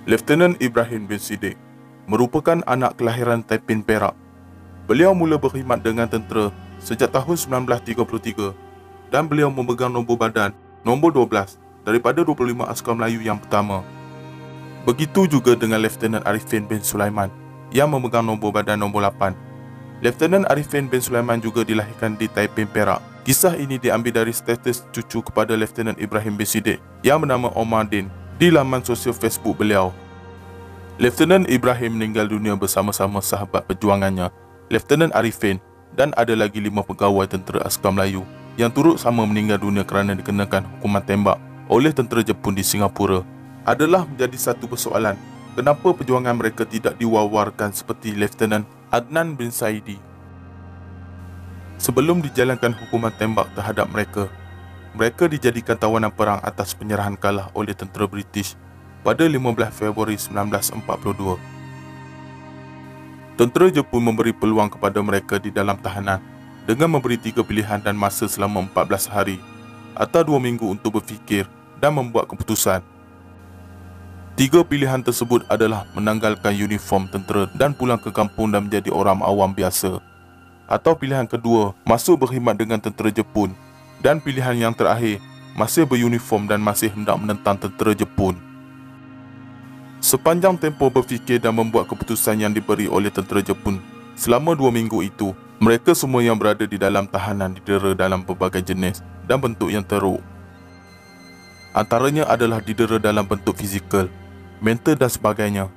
Lieutenant Ibrahim bin Siddiq merupakan anak kelahiran Taiping, Perak. Beliau mula berkhidmat dengan tentera sejak tahun 1933 dan beliau memegang nombor badan nombor 12 daripada 25 askar Melayu yang pertama. Begitu juga dengan Lieutenant Arifin bin Sulaiman yang memegang nombor badan nombor 8. Lieutenant Arifin bin Sulaiman juga dilahirkan di Taiping, Perak. Kisah ini diambil dari status cucu kepada Lieutenant Ibrahim bin Siddiq yang bernama Omar Din di laman sosial Facebook beliau. Lieutenant Ibrahim meninggal dunia bersama-sama sahabat perjuangannya, Lieutenant Arifin, dan ada lagi 5 pegawai tentera askar Melayu yang turut sama meninggal dunia kerana dikenakan hukuman tembak oleh tentera Jepun di Singapura. Adalah menjadi satu persoalan, kenapa perjuangan mereka tidak diwawarkan seperti Lieutenant Adnan bin Saidi. Sebelum dijalankan hukuman tembak terhadap mereka, mereka dijadikan tawanan perang atas penyerahan kalah oleh tentera British pada 15 Februari 1942. Tentera Jepun memberi peluang kepada mereka di dalam tahanan dengan memberi 3 pilihan dan masa selama 14 hari atau 2 minggu untuk berfikir dan membuat keputusan. 3 pilihan tersebut adalah menanggalkan uniform tentera dan pulang ke kampung dan menjadi orang awam biasa, atau pilihan kedua, masuk berkhidmat dengan tentera Jepun, dan pilihan yang terakhir, masih beruniform dan masih hendak menentang tentera Jepun. Sepanjang tempoh berfikir dan membuat keputusan yang diberi oleh tentera Jepun, selama 2 minggu itu, mereka semua yang berada di dalam tahanan didera dalam pelbagai jenis dan bentuk yang teruk. Antaranya adalah didera dalam bentuk fizikal, mental dan sebagainya.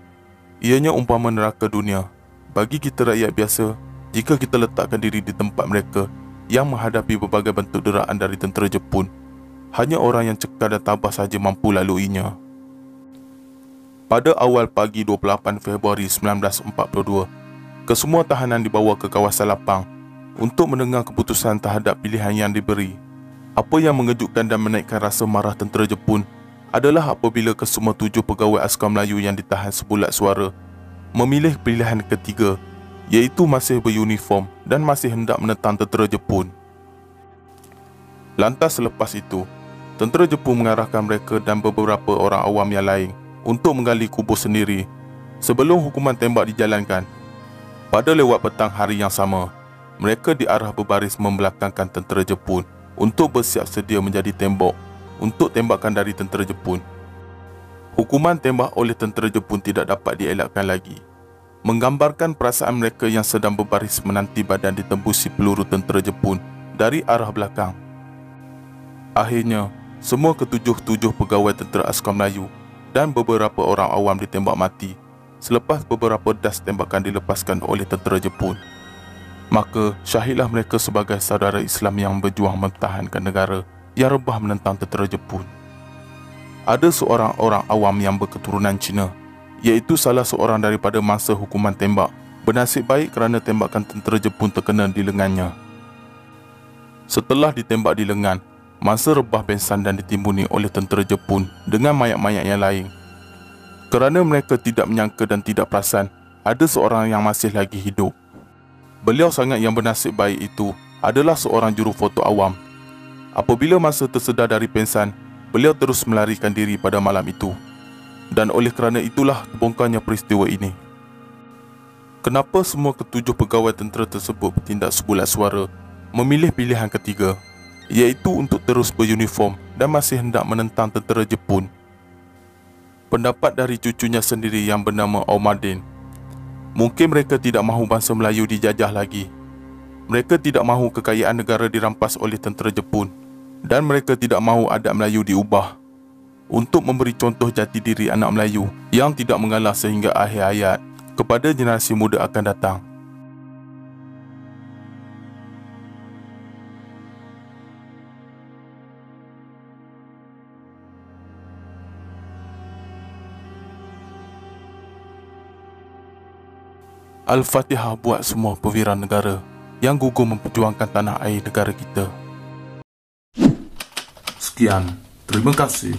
Ianya umpama neraka dunia bagi kita rakyat biasa jika kita letakkan diri di tempat mereka yang menghadapi berbagai bentuk deraan dari tentera Jepun. Hanya orang yang cekal dan tabah saja mampu laluinya. Pada awal pagi 28 Februari 1942, kesemua tahanan dibawa ke kawasan lapang untuk mendengar keputusan terhadap pilihan yang diberi. Apa yang mengejutkan dan menaikkan rasa marah tentera Jepun adalah apabila kesemua 7 pegawai askar Melayu yang ditahan sebulat suara memilih pilihan ketiga, iaitu masih beruniform dan masih hendak menentang tentera Jepun. Lantas selepas itu, tentera Jepun mengarahkan mereka dan beberapa orang awam yang lain untuk menggali kubur sendiri sebelum hukuman tembak dijalankan. Pada lewat petang hari yang sama, mereka diarah berbaris membelakangkan tentera Jepun untuk bersiap sedia menjadi tembok untuk tembakan dari tentera Jepun. Hukuman tembak oleh tentera Jepun tidak dapat dielakkan lagi, menggambarkan perasaan mereka yang sedang berbaris menanti badan ditembusi peluru tentera Jepun dari arah belakang. Akhirnya, semua ke-7 pegawai tentera askar Melayu dan beberapa orang awam ditembak mati selepas beberapa das tembakan dilepaskan oleh tentera Jepun. Maka, syahidlah mereka sebagai saudara Islam yang berjuang mempertahankan negara yang rebah menentang tentera Jepun. Ada seorang orang awam yang berketurunan Cina, iaitu salah seorang daripada mangsa hukuman tembak, bernasib baik kerana tembakan tentera Jepun terkena di lengannya. Setelah ditembak di lengan, mangsa rebah pingsan dan ditimbuni oleh tentera Jepun dengan mayat-mayat yang lain. Kerana mereka tidak menyangka dan tidak perasan ada seorang yang masih lagi hidup. Beliau sangat yang bernasib baik itu adalah seorang juru foto awam. Apabila mangsa tersedar dari pingsan, beliau terus melarikan diri pada malam itu. Dan oleh kerana itulah terbongkarnya peristiwa ini. Kenapa semua ke-7 pegawai tentera tersebut bertindak sebulat suara memilih pilihan ketiga, iaitu untuk terus beruniform dan masih hendak menentang tentera Jepun? Pendapat dari cucunya sendiri yang bernama Omar Din, mungkin mereka tidak mahu bangsa Melayu dijajah lagi. Mereka tidak mahu kekayaan negara dirampas oleh tentera Jepun, dan mereka tidak mahu adat Melayu diubah untuk memberi contoh jati diri anak Melayu yang tidak mengalah sehingga akhir hayat kepada generasi muda akan datang. Al-Fatihah buat semua perwira negara yang gugur memperjuangkan tanah air negara kita. Sekian, terima kasih.